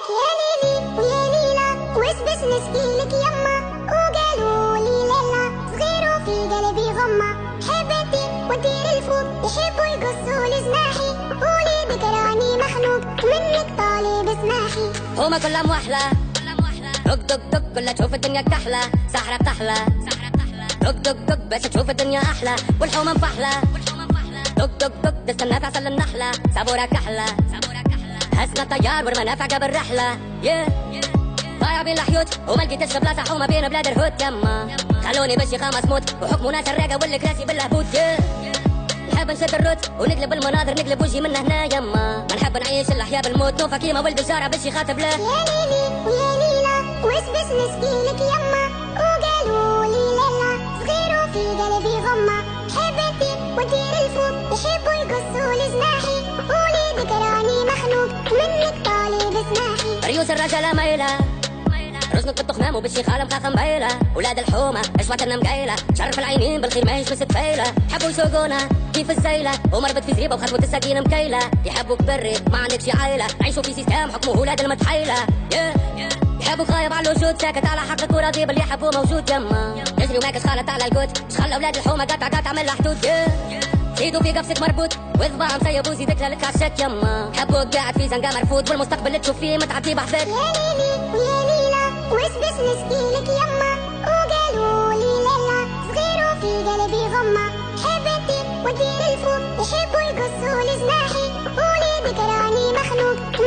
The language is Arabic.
يا ليلي ويا ليلى وش باش نشكيلك يما، وقالوا لي لالا صغير وفي قلبي غمة، حبيتي ودير الفوق يحبوا يقصوا لي جناحي، وليدك راني مخنوق منك طالب اسماحي. هما كلهم وحلة دق دق دق كلها تشوف الدنيا كحلة، سحرة بتحلى دق دق دق باش تشوف الدنيا أحلى، والحومة مفحلة دق دق دق تستنى تعسل النحلة، سابورة كحلة هزنا الطيار والمنافع قبل رحلة ضايع بين الحيوت وما لقيتش بلاصة حومة بين بلاد الهوت يما، خلوني بشي خمس موت وحكموا ناس الراقة والكراسي بالهبوط نحب نشد الروت ونقلب المناظر نقلب وجهي من هنا يما، ما نحب نعيش الأحياء بالموت نوفا كيما ولد الجارة بشي خاطب له. يا ليلي ويا ليلى وش باش نشكيلك يما، وقالوا لي لالا صغير وفي قلبي غمة، حبيتي ودير الفوق يحبوا يقصوا لي جناحي، وليدك راني مخنوق منك طالب اسماحي. ريوس الرجالة مايلة رزنك بالتخمام وبشي خالة مخاخة مبيلة، ولاد الحومة اشواتنا مقيلة، شرف العينين بالخير ما يشمس تفيلة، يحبوا يسوقونا كيف الزيلة ومربط في زريبة وخطوة السكينة مكيلة، يحبوك بري ما عندكش عايلة، عيشوا في سيستم حكمه ولاد المتحيلة يحبوك غايب على الوجود ساكت على حقك وراضي باللي يحبوه موجود يما، يجري وماكش خالط على الجود شخلى ولاد الحومة قطع عمل حدود زيدوا في قفصك مربوط وذباع مسيب وزيدك لك عشاك يما، حبوك قاعد في زنقة مرفوض والمستقبل اللي تشوف فيه متعدي بحذاك. يا ليلي ويا ليلى وش باش نشكيلك يما، وقالوا لي لالا صغير وفي قلبي غمة، حبيتي ودير الفوق يحبوا يقصوا لي جناحي، وليدك راني مخنوق